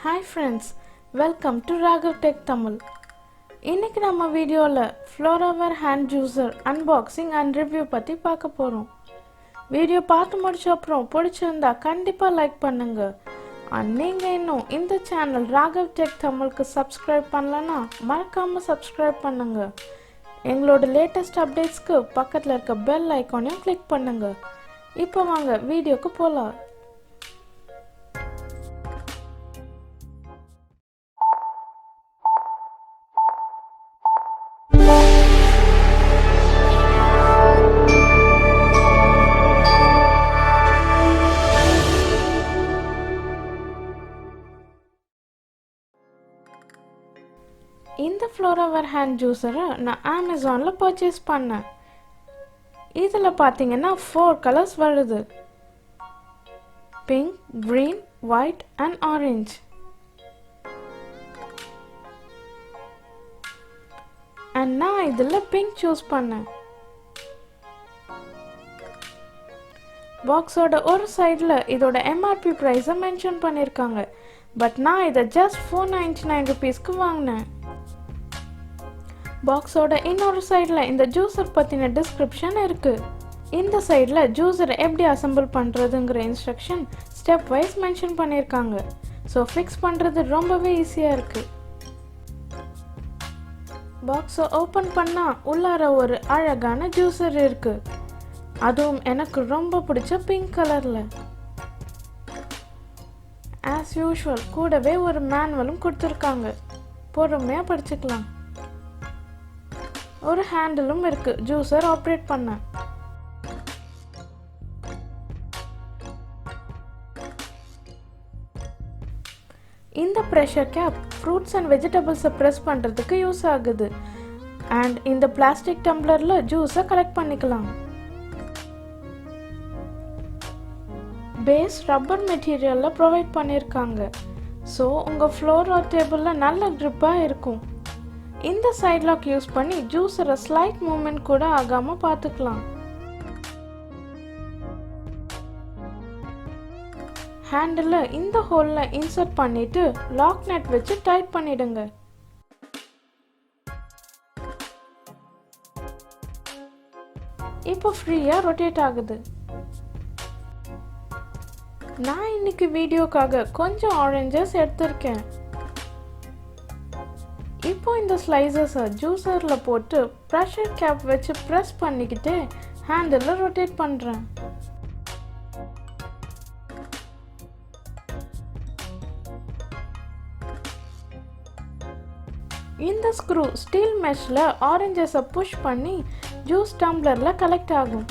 Hi friends, welcome to Raghav Tech Tamil. இன்னைக்கு நம்ம வீடியோல Flora hand juicer unboxing and review பத்தி பார்க்க போறோம். வீடியோ பார்த்து முடிச்ச அப்புறம் பிடிச்சிருந்தா கண்டிப்பா லைக் பண்ணுங்க. நீங்க இன்னும் இந்த சேனல் Raghav Tech Tamilக்கு subscribe பண்ணலனா மறக்காம subscribe பண்ணுங்க. எங்களோட லேட்டஸ்ட் அப்டேட்ஸ்க்கு பக்கத்துல இருக்க பெல் ஐகானையும் கிளிக் பண்ணுங்க. இப்போ வாங்க வீடியோக்கு போலாம். இந்த Flora hand juicer நான் Amazonல purchase பண்ணேன். இதுல பாத்தீங்கன்னா 4 colors வருது. Pink, green, white and orange. And நான் இதுல pink choose பண்ணேன். பாக்ஸோட ஒரு சைடுல இதோட MRP price மென்ஷன் பண்ணிருக்காங்க. பட் நான் இத just 499 rupeesக்கு வாங்கினேன். பாக்ஸோட இன்னொரு சைடுல இந்த ஜூஸர் பத்தின டிஸ்கிரிப்ஷன் இருக்கு. இந்த சைடுல ஜூஸர் எப்படி அசெம்பிள் பண்றதுங்கற இன்ஸ்ட்ரக்ஷன் ஸ்டெப் வைஸ் மென்ஷன் பண்ணிருக்காங்க. சோ ஃபிக்ஸ் பண்றது ரொம்பவே ஈஸியா இருக்கு. பாக்ஸை ஓபன் பண்ணா உள்ளார ஒரு அழகான ஜூஸர் இருக்கு. அதுவும் எனக்கு ரொம்ப பிடிச்ச பிங்க் கலர்ல. as usual கூடவே ஒரு மேனுவலும் கொடுத்திருக்காங்க. பொறுமையா படிச்சுக்கலாம். ஒரு ஹேண்டிலும் இருக்கு ஜூஸர் ஆபரேட் பண்ண. இந்த pressure cap fruits and vegetables press பண்றதுக்கு யூஸ் ஆகுது. அண்ட் இந்த பிளாஸ்டிக் டம்ளர்ல ஜூஸை கலெக்ட் பண்ணிக்கலாம். பேஸ் ரப்பர் மெட்டீரியல்ல ப்ரொவைட் பண்ணிருக்காங்க. சோ உங்க ஃப்ளோர் ஆர் டேபிள்ல நல்ல grip-ஆ இருக்கும். இந்த சைடு லாக் யூஸ் பண்ணி ஜூஸரை ஸ்லைட் மூவ்மெண்ட் கூட ஆகாம பாத்துக்கலாம். ஹேண்டில் இந்த ஹோல்ல இன்சர்ட் பண்ணிட்டு லாக் நட் வச்சு டைட் பண்ணிடுங்க. இப்போ ஃப்ரீயா ரொட்டேட் ஆகுது. நான் இன்னைக்கு வீடியோக்காக கொஞ்சம் ஆரஞ்சஸ் எடுத்திருக்கேன். இப்போ இந்த ஸ்லைசஸை ஜூஸர்ல போட்டு பிரஷர் கேப் வச்சு பிரஸ் பண்ணிக்கிட்டே ஹேண்டில் ரொட்டேட் பண்றேன். இந்த ஸ்க்ரூ ஸ்டீல் மெஷ்ல ஆரஞ்சஸை புஷ் பண்ணி ஜூஸ் டம்ளர்ல கலெக்ட் ஆகும்.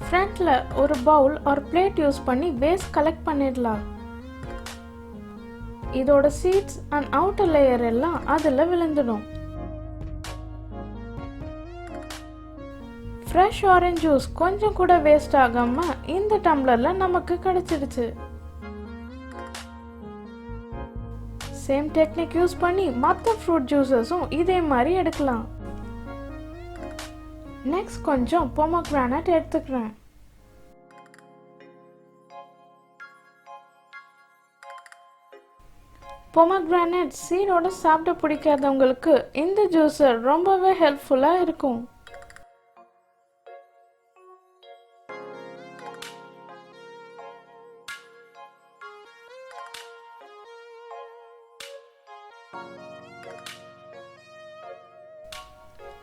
ஃப்ரண்ட்ல ஒரு பவுல் ஆர் பிளேட் யூஸ் பண்ணி வேஸ்ட் கலெக்ட் பண்ணிடலாம். இதோட சீட்ஸ் அண்ட் அவுட்டர் லேயர் எல்லாம் அதுல விழுந்துடும். ஃப்ரெஷ் ஆரஞ்சு ஜூஸ் கொஞ்சம் கூட வேஸ்ட் ஆகாம இந்த டம்ளர்ல நமக்கு கிடைச்சிடுச்சு. சேம் டெக்னிக் யூஸ் பண்ணி மற்ற ஃப்ரூட் ஜூஸஸும் இதே மாதிரி எடுக்கலாம். நெக்ஸ்ட் கொஞ்சம் பொமோகிரானட் எடுத்துக்கிறேன். பொமோகிரானட் சீடோட சாப்பிட பிடிக்காதவங்களுக்கு இந்த ஜூஸர் ரொம்பவே ஹெல்ப்ஃபுல்லா இருக்கும்.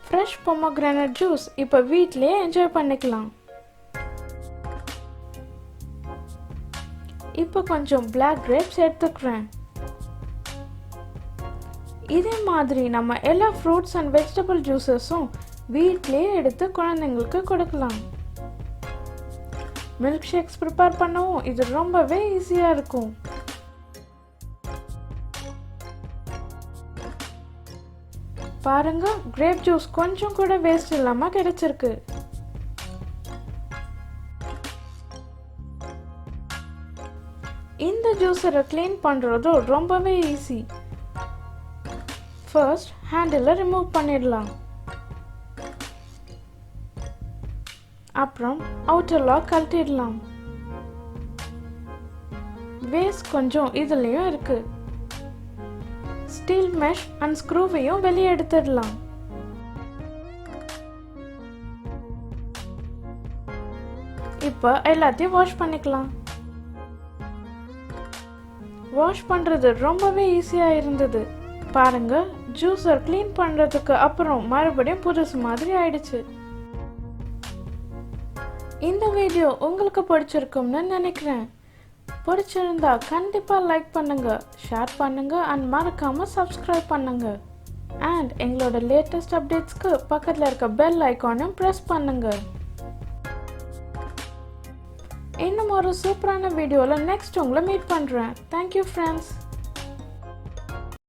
ஃப்ரெஷ் பொமோகிரானட் ஜூஸ் இப்போ வீட்லயே என்ஜாய் பண்ணிக்கலாம். இப்போ கொஞ்சம் Black grapes எடுத்துக்கிறேன். இதே மாதிரி நம்ம எல்லா ஃப்ரூட்ஸ் அண்ட் வெஜிடபிள் ஜூஸஸும் வீட்லயே எடுத்து குழந்தைங்களுக்கு கொடுக்கலாம். மில்க் ஷேக்ஸ் ப்ரிப்பேர் பண்ணவும் இது ரொம்பவே ஈஸியா இருக்கும். பாருங்க, கிரேப் ஜூஸ் கொஞ்சம் கூட வேஸ்ட் இல்லாம கிடைச்சிருக்கு. இந்த ஜூஸரை க்ளீன் பண்றது ரொம்பவே ஈஸி. ஃபர்ஸ்ட் ஹேண்டில் ரிமூவ் பண்ணிடலாம். அப்புறம் அவுட்டர் லாக் கழட்டிடலாம். வேஸ்ட் கொஞ்சம் இதுலயும் இருக்கு. ஸ்டீல் மெஷ் அண்ட் ஸ்க்ரூவையும் வெளியே எடுத்துடலாம். இப்போ எல்லாத்தையும் வாஷ் பண்ணிக்கலாம். வாஷ் பண்றது ரொம்பவே ஈஸியா இருந்தது. பாருங்க, ஜூஸர் க்ளீன் பண்றதுக்கு அப்புறம் மறுபடியும் புதுசு மாதிரி ஆயிடுச்சு. இந்த வீடியோ உங்களுக்கு பிடிச்சிருக்கும்னு நினைக்கிறேன். பிடிச்சிருந்தா கண்டிப்பா லைக் பண்ணுங்க, ஷேர் பண்ணுங்க அண்ட் மறக்காம சப்ஸ்கிரைப் பண்ணுங்க. அண்ட் எங்களோட லேட்டஸ்ட் அப்டேட்ஸ்க்கு பக்கத்துல இருக்க பெல் ஐகானையும் பிரஸ் பண்ணுங்க. இன்னும் ஒரு சூப்பரான வீடியோல நெக்ஸ்ட் உங்களை மீட் பண்றேன். Thank you friends.